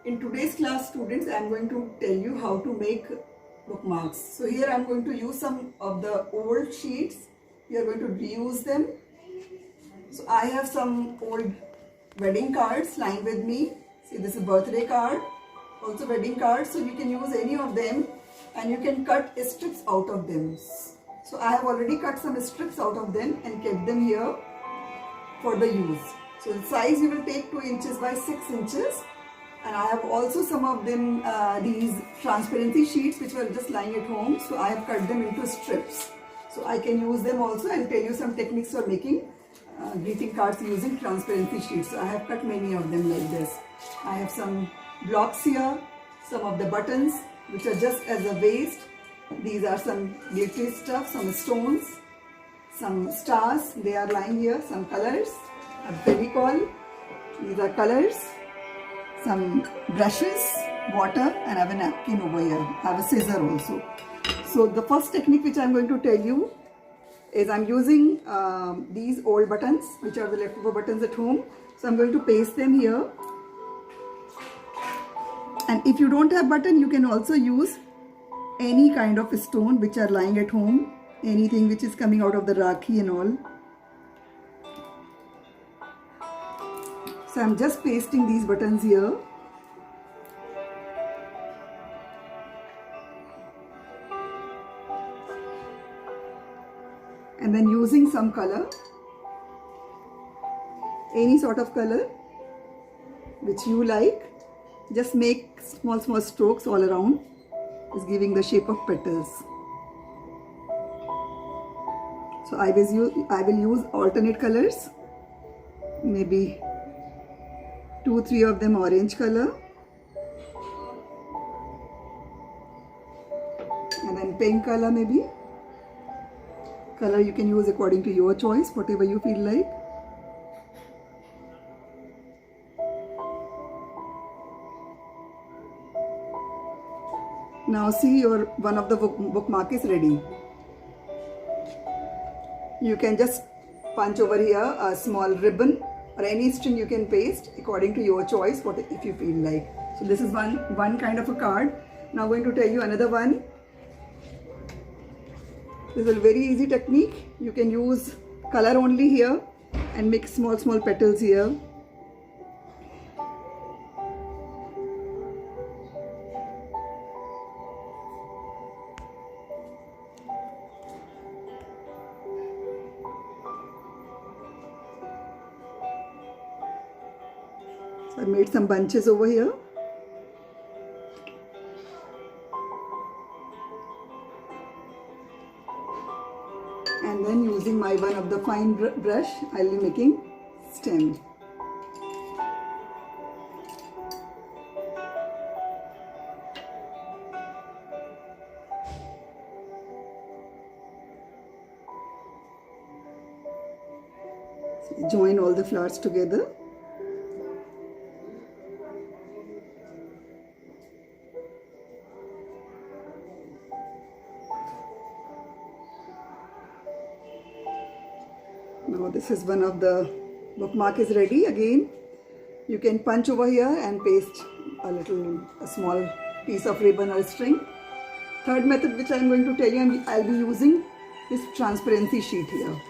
In today's class, students, I am going to tell you how to make bookmarks. So here I am going to use some of the old sheets. We are going to reuse them. So I have some old wedding cards lying with me. See, this is a birthday card, also wedding card. So you can use any of them and you can cut strips out of them. So I have already cut some strips out of them and kept them here for the use. So the size you will take 2 inches by 6 inches. And I have also some of them, these transparency sheets which were just lying at home. So I have cut them into strips. So I can use them also. I'll tell you some techniques for making greeting cards using transparency sheets. So I have cut many of them like this. I have some blocks here, some of the buttons which are just as a waste. These are some glittery stuff, some stones, some stars. They are lying here, some colors, a fevicol. These are colors. Some brushes, water, and I have a napkin over here. I have a scissor also. So the first technique which I am going to tell you is I am using these old buttons which are the leftover buttons at home. So I am going to paste them here. And if you don't have button, you can also use any kind of stone which are lying at home. Anything which is coming out of the rakhi and all. So I'm just pasting these buttons here. And then using some color, any sort of color which you like, just make small strokes all around, is giving the shape of petals. So I will use alternate colors, maybe 2-3 of them orange color, and then pink color maybe. Color you can use according to your choice, whatever you feel like. Now see, your one of the bookmark is ready. You can just punch over here a small ribbon or any string you can paste according to your choice, what if you feel like. So this is one kind of a card. Now I'm going to tell you another one. This is a very easy technique. You can use color only here and make small petals here. So I made some bunches over here. And then using my one of the fine brush, I'll be making stem. So join all the flowers together. Now this is one of the bookmark is ready. Again, you can punch over here and paste a small piece of ribbon or string. Third method which I am going to tell you, I'll be using this transparency sheet here.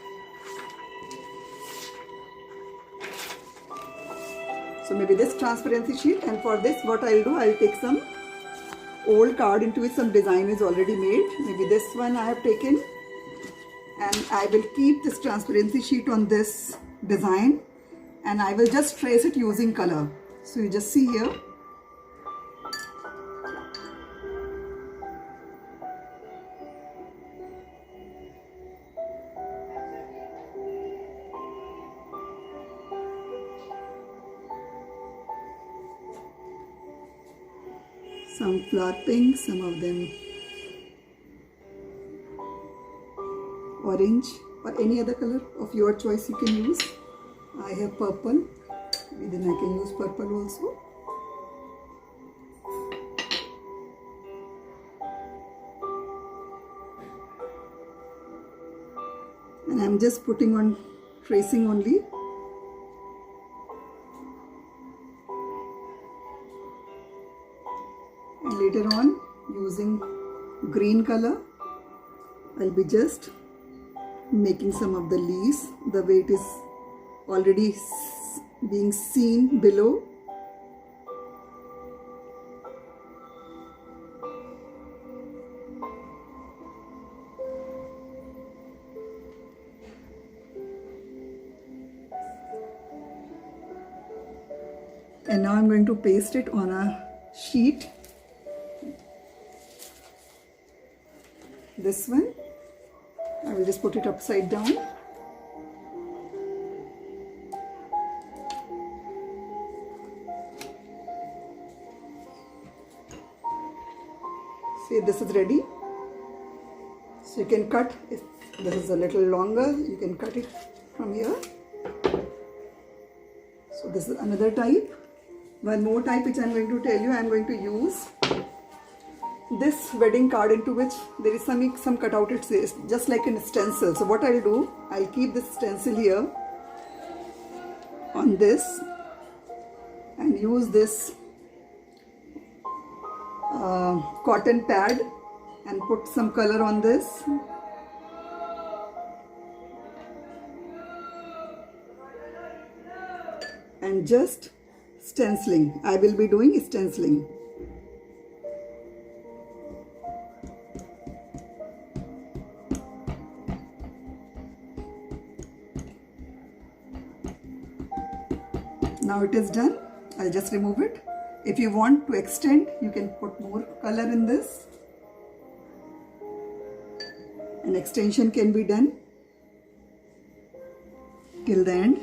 So maybe this transparency sheet, and for this what I'll do, I'll take some old card into which some design is already made. Maybe this one I have taken. And I will keep this transparency sheet on this design and I will just trace it using color. So you just see here. Some flower pink, some of them orange or any other color of your choice you can use. I have purple, maybe then I can use purple also. And I'm just putting on tracing only. later on using green color I'll be just making some of the leaves the way it is already being seen below. And now I'm going to paste it on a sheet. This one, I will just put it upside down. See, this is ready. So you can cut, if this is a little longer, you can cut it from here. So this is another type. One more type which I am going to tell you, I am going to use this wedding card into which there is some cutout, it says, just like a stencil. So what I'll do, I'll keep this stencil here on this and use this cotton pad and put some color on this. And just stenciling. I will be doing stenciling. Now it is done. I'll just remove it. If you want to extend, you can put more color in this. An extension can be done till the end.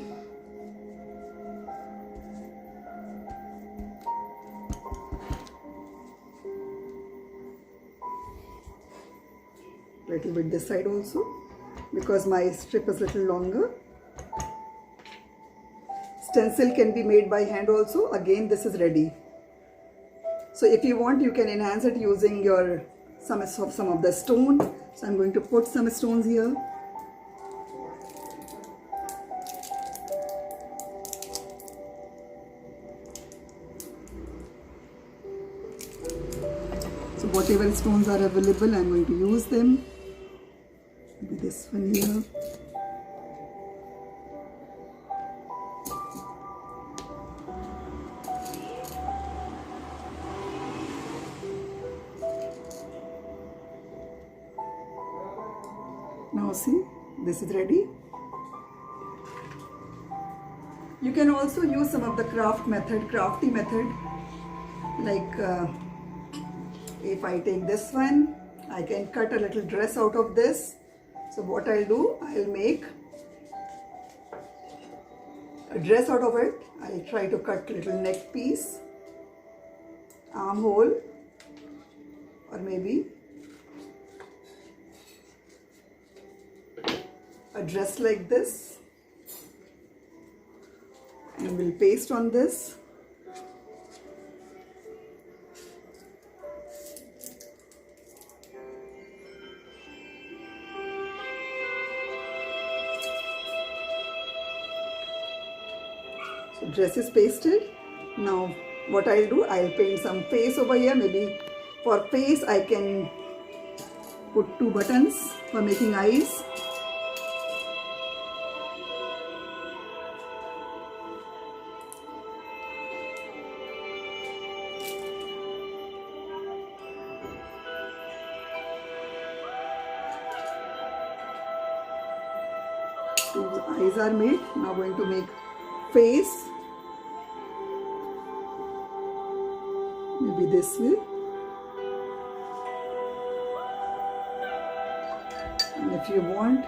Little bit this side also, because my strip is little longer. Stencil can be made by hand also. Again, this is ready. So if you want, you can enhance it using your some of the stone. So I'm going to put some stones here. So whatever stones are available, I'm going to use them. Maybe this one here. Now see, this is ready. You can also use some of the crafty method, like if I take this one, I can cut a little dress out of this. So what I'll do, I'll make a dress out of it. I'll try to cut little neck piece, armhole, or maybe a dress like this, and we'll paste on this. So dress is pasted. Now what I'll do, I'll paint some face over here. Maybe for face I can put 2 buttons for making eyes. So eyes are made. Now going to make face. Maybe this way. And if you want,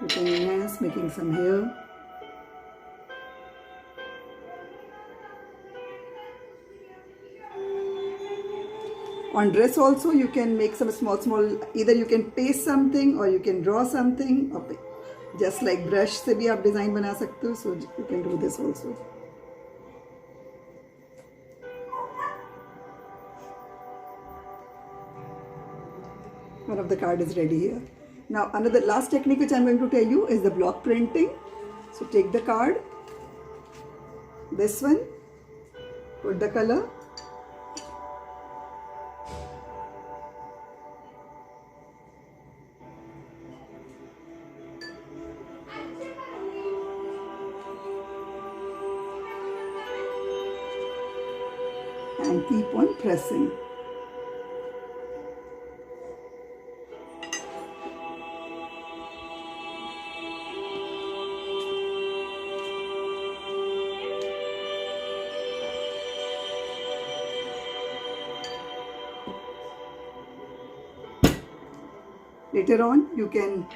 you can enhance making some hair. On dress also you can make some small, either you can paste something or you can draw something. Okay. Just like brush से भी आप design बना सकते हो, so you can do this also. One of the card is ready here. Now another last technique which I am going to tell you is the block printing. So take the card, this one, put the color, and keep on pressing. Later on, you can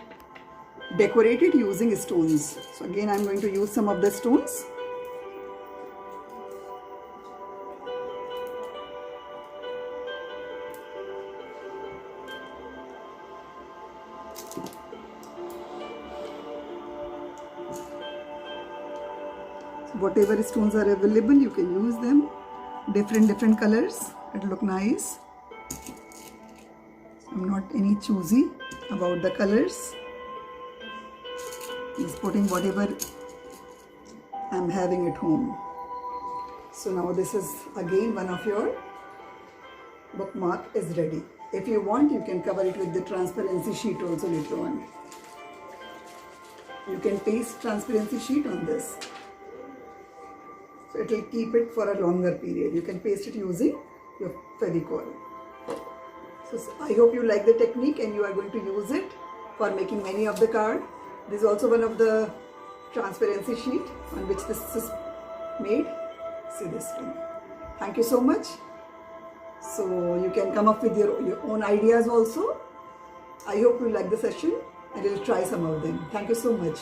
decorate it using stones. So again, I'm going to use some of the stones. So whatever stones are available, you can use them. Different colors. It'll look nice. I'm not any choosy about the colors. Just putting whatever I'm having at home. So now this is again one of your bookmark is ready. If you want, you can cover it with the transparency sheet also later on. You can paste transparency sheet on this. So it will keep it for a longer period. You can paste it using your Fevicol. So I hope you like the technique and you are going to use it for making many of the card. This is also one of the transparency sheet on which this is made. See this one. Thank you so much. So you can come up with your own ideas also. I hope you like the session and you'll try some of them. Thank you so much.